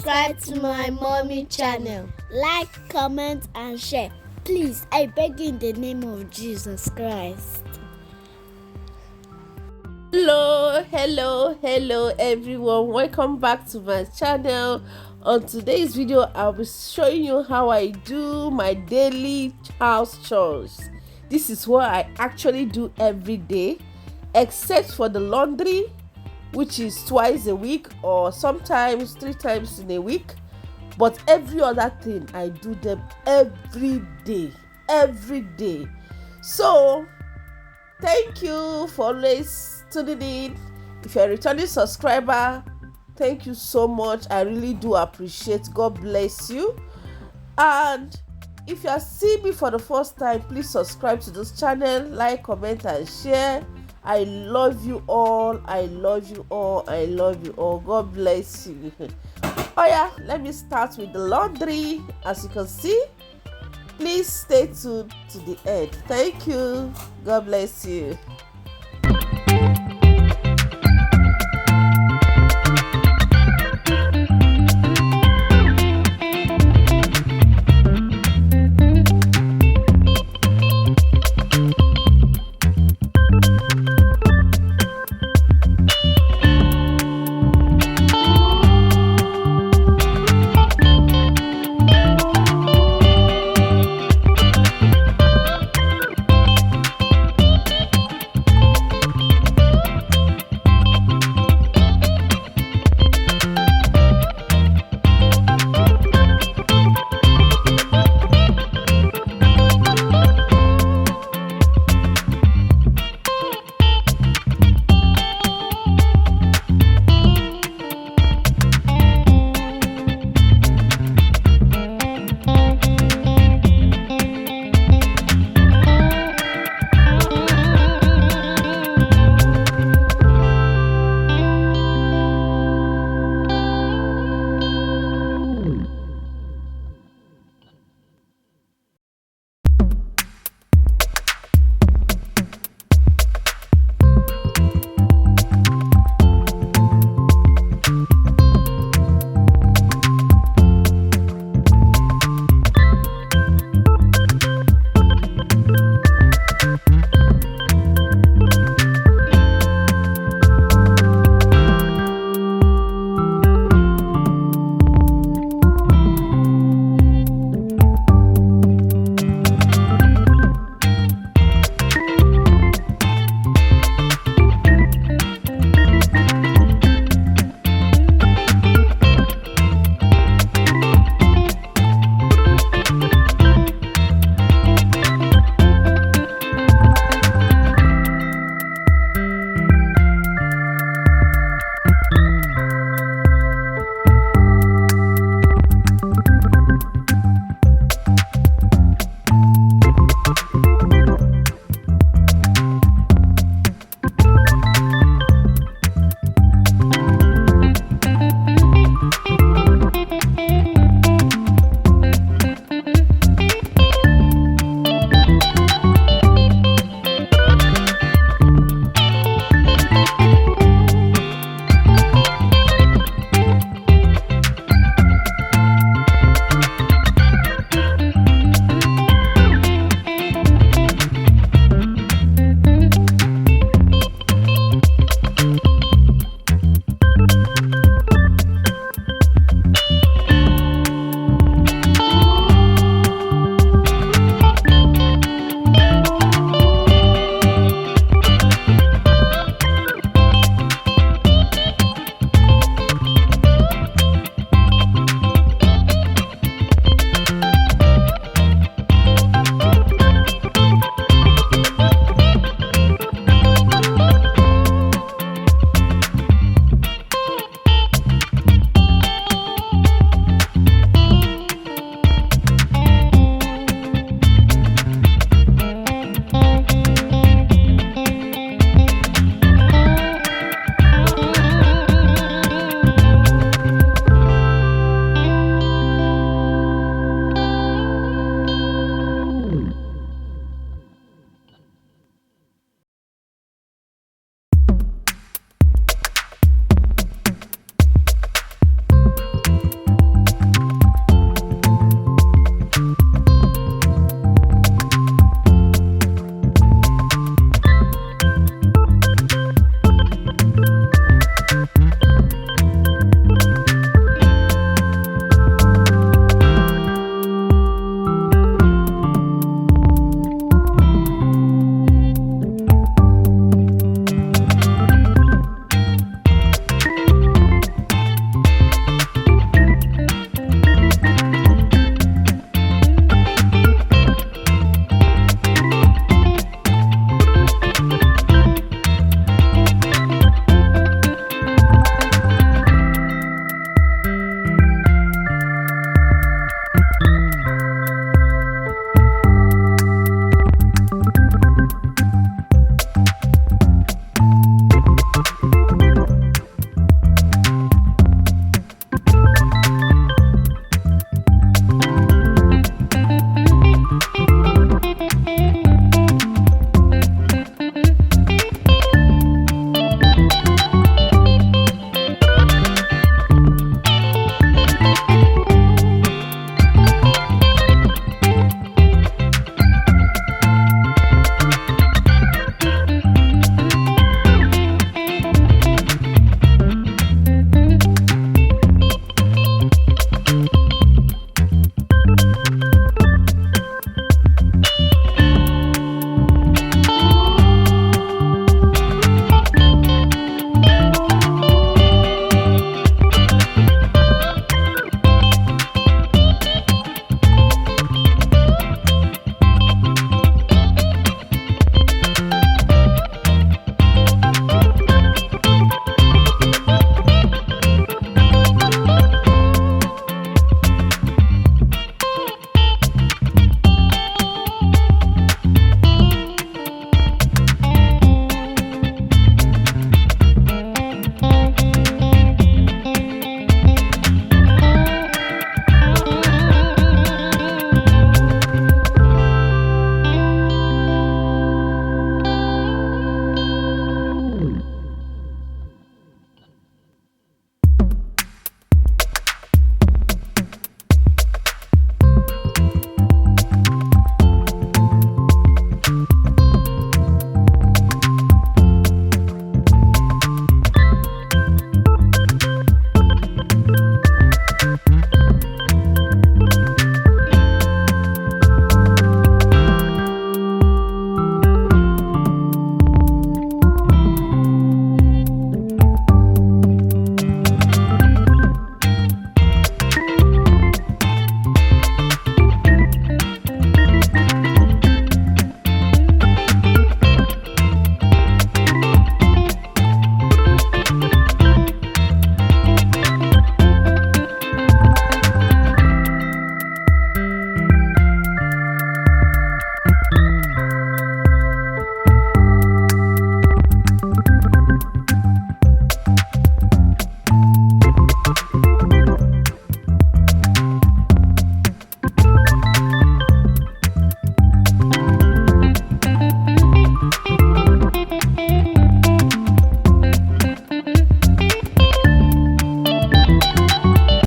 subscribe to my mommy channel. Like, comment, and share. Please, I beg you in the name of Jesus Christ. Hello everyone, welcome back to my channel. On today's video I'll be showing you how I do my daily house chores. This is what I actually do every day, except for the laundry, which is twice a week or sometimes 3 times in a week. But every other thing I do them every day. So thank you for always tuning in. If you're a returning subscriber, thank you so much. I really do appreciate. God bless you. And if you are seeing me for the first time, please subscribe to this channel, like, comment, and share. I love you all. God bless you. Oh yeah, let me start with the laundry. As you can see, please stay tuned to the end. Thank you. God bless you.